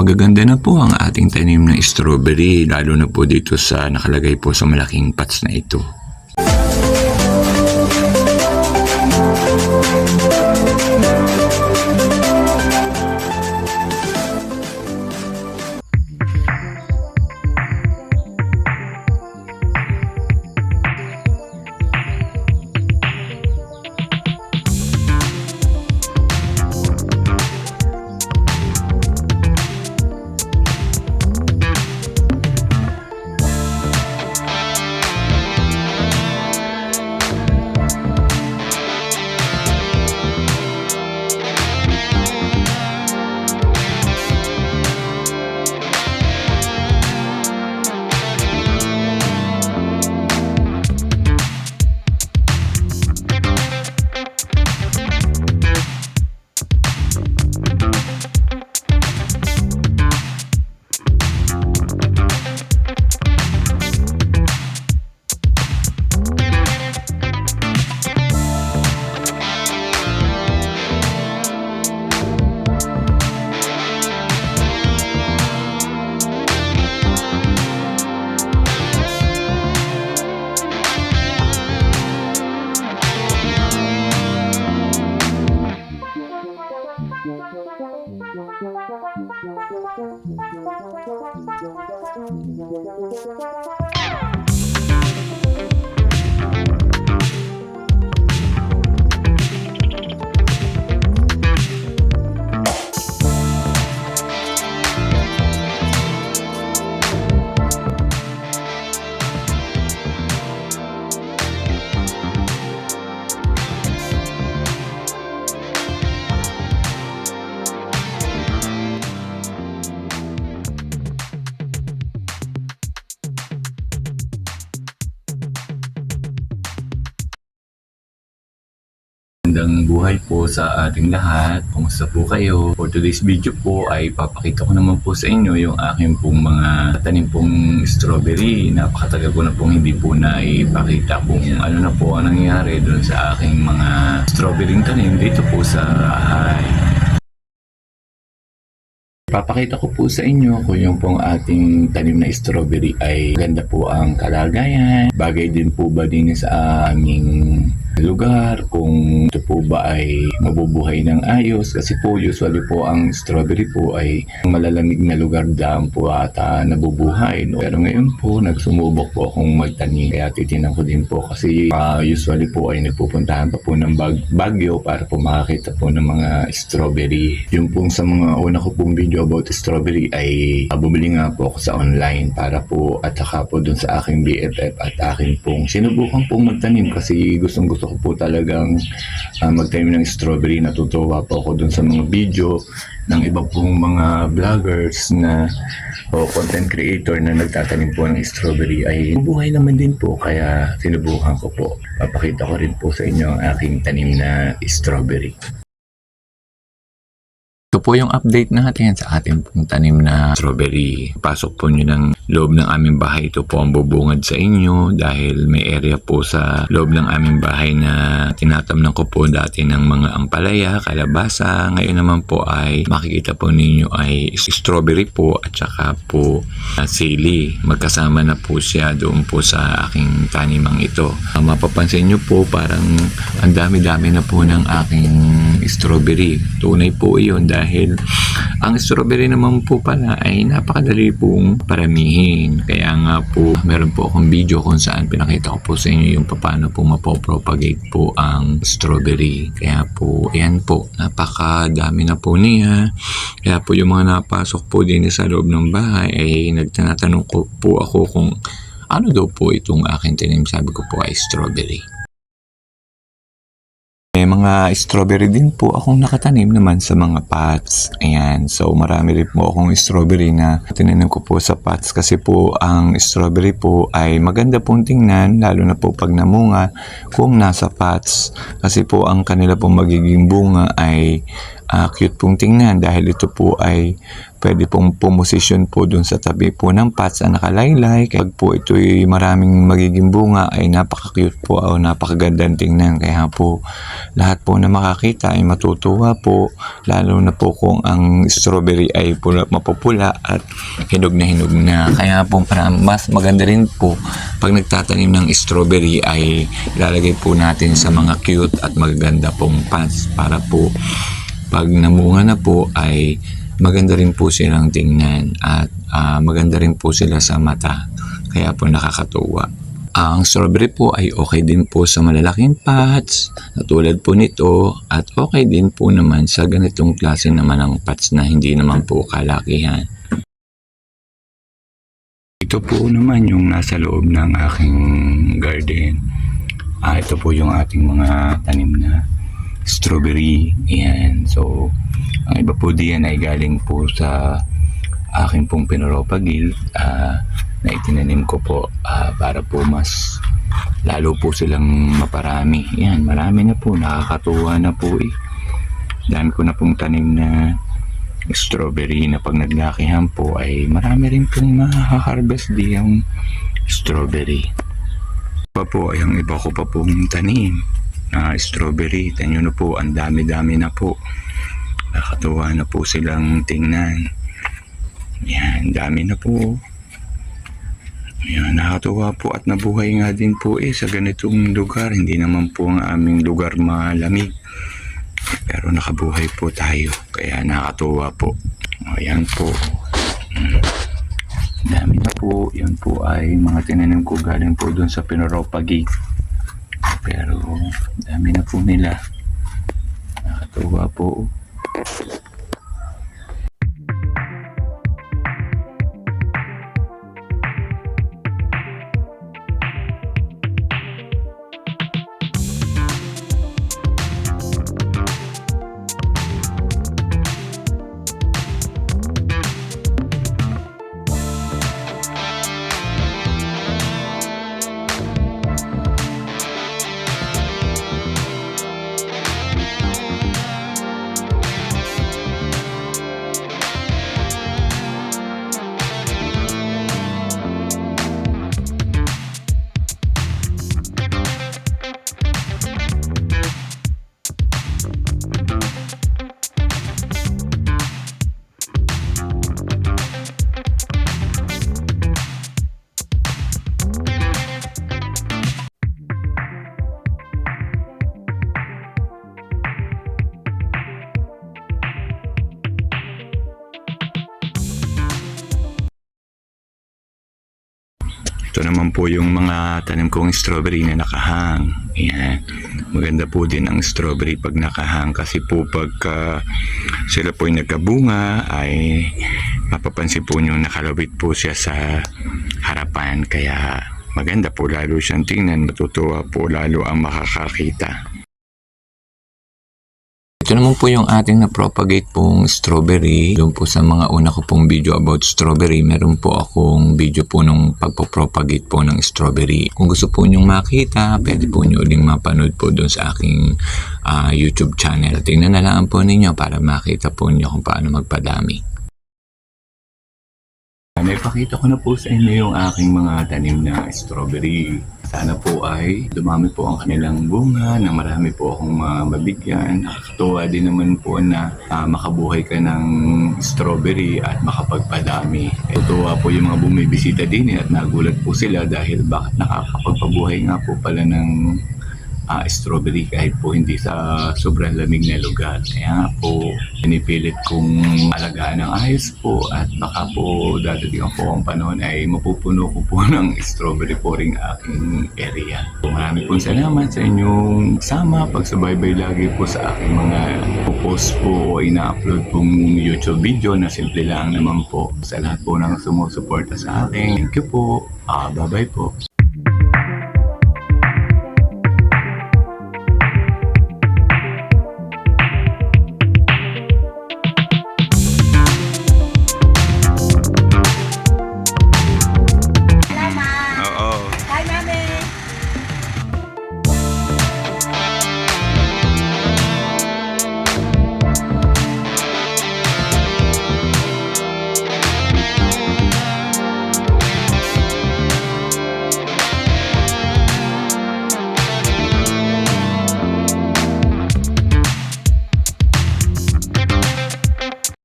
Magaganda na po ang ating tanim na strawberry, lalo na po dito sa nakalagay po sa malaking pots na ito. Magandang buhay po sa ating lahat. Kumusta po kayo? For today's video po ay papakita ko naman po sa inyo yung aking pong mga tanim pong strawberry. Napakatagal ko na pong hindi po na ipakita kung ano na po ang nangyayari doon sa aking mga strawberry tanim dito po sa bahay. Papakita ko po sa inyo kung yung pong ating tanim na strawberry ay ganda po ang kalagayan. Bagay din po ba din sa aming lugar, kung ito po ba ay mabubuhay ng ayos, kasi po usually po ang strawberry po ay malalamig na lugar daan po ata nabubuhay, no? Pero ngayon po nagsumubok po akong magtanim, kaya titinan ko din po kasi usually po ay nagpupuntahan pa po ng Baguio para po makakita po ng mga strawberry. Yung pong sa mga una ko pong video about strawberry ay bumili nga po ako sa online para po at saka po dun sa aking BFF at aking pong sinubukan pong magtanim kasi gustong gusto ko po talagang magtanim ng strawberry. Natutuwa po ako dun sa mga video ng iba pong mga vloggers na o content creator na nagtatanim po ng strawberry ay buhay naman din po, kaya sinubukan ko po. Papakita ko rin po sa inyo ang aking tanim na strawberry. Ito po yung update natin sa ating pong tanim na strawberry. Pasok po nyo ng loob ng aming bahay. Ito po ang bubungad sa inyo dahil may area po sa loob ng aming bahay na tinatamnan ko po dati ng mga ampalaya, kalabasa. Ngayon naman po ay makikita po ninyo ay strawberry po at saka po sili. Magkasama na po siya doon po sa aking tanimang ito. Mapapansin nyo po parang ang dami-dami na po ng aking strawberry. Tunay po iyon dahil ang strawberry naman po pala ay napakadali pong paramihin. Kaya nga po meron po akong video kung saan pinakita ko po sa inyo yung paano po mapopropagate po ang strawberry. Kaya po ayan po, napakadami na po niya. Kaya po yung mga napasok po din sa loob ng bahay ay nagtanatanong ko po ako kung ano daw po itong aking tanim. Sabi ko po ay strawberry. May mga strawberry din po akong nakatanim naman sa mga pots. Ayan. So, marami rin po akong strawberry na tinanim ko po sa pots kasi po ang strawberry po ay maganda pong tingnan, lalo na po pag namunga kung nasa pots. Kasi po ang kanila pong magiging bunga ay cute pong tingnan dahil ito po ay pwede pong pumosisyon po dun sa tabi po ng pots na nakalaylay. Kapag po ito'y maraming magiging bunga ay napaka-cute po o napakagandang tingnan. Kaya po lahat po na makakita ay matutuwa po, lalo na po kung ang strawberry ay mapupula at hinog na. Kaya po para mas maganda rin po pag nagtatanim ng strawberry ay ilalagay po natin sa mga cute at magaganda pong pots para po pag namunga na po ay maganda rin po silang tingnan at maganda rin po sila sa mata. Kaya po nakakatuwa. Ang strawberry po ay okay din po sa malalaking pots na tulad po nito at okay din po naman sa ganitong klase naman ng pots na hindi naman po kalakihan. Ito po naman yung nasa loob ng aking garden. Ito po yung ating mga tanim na strawberry. Ayan. So, ang iba po diyan ay galing po sa aking pong pinoropagil na itinanim ko po para po mas lalo po silang maparami. Ayan, marami na po. Nakakatuwa na po eh. Dahil ko na pong tanim na strawberry na pag naglakihan po ay marami rin pong ma-harvest di yung strawberry. Pa po ay ang iba ko pa pong tanim na strawberry. Tanyo na po, ang dami-dami na po. Nakakatuwa na po silang tingnan. Yan, dami na po. Yan, nakakatuwa po at nabuhay nga din po sa ganitong lugar. Hindi naman po ang aming lugar malamig. Pero nakabuhay po tayo. Kaya nakakatuwa po. Ayan po. Dami na po. Yan po ay mga tinanim ko galing po dun sa Pinoropagi. Pero dami na po nila. Nakakatuwa po. Ito naman po yung mga tanim kong strawberry na nakahang. Ayan. Maganda po din ang strawberry pag nakahang kasi po pag sila po yung nagkabunga ay mapapansin po nyo nakalawit po siya sa harapan. Kaya maganda po lalo siyang tingnan. Matutuwa po lalo ang makakakita. Ito naman po yung ating na-propagate pong strawberry. Doon po sa mga una ko pong video about strawberry, meron po akong video po nung pagpo-propagate po ng strawberry. Kung gusto po nyong makita, pwede po nyo uling mapanood po doon sa aking YouTube channel. Tingnan na lang po ninyo para makita po nyo kung paano magpadami. Naipakita ko na po sa inyo yung aking mga tanim na strawberry. Sana po ay dumami po ang kanilang bunga na marami po akong mabigyan. Nakakatuwa din naman po na makabuhay ka ng strawberry at makapagpadami. Tutuwa po yung mga bumibisita din at nagulat po sila dahil bakit nakakapagpabuhay nga po pala ng strawberry kahit po hindi sa sobrang lamig na lugar. Kaya po pinipilit kong alagaan ng ayos po at baka po dadating po ang panahon ay mapupuno ko po ng strawberry po ring aking area. So, marami pong salamat sa inyong sama, pagsubaybay lagi po sa aking mga post po o ina-upload pong YouTube video na simple lang naman po. Sa lahat po ng sumusuporta sa akin. Thank you po. Bye-bye po.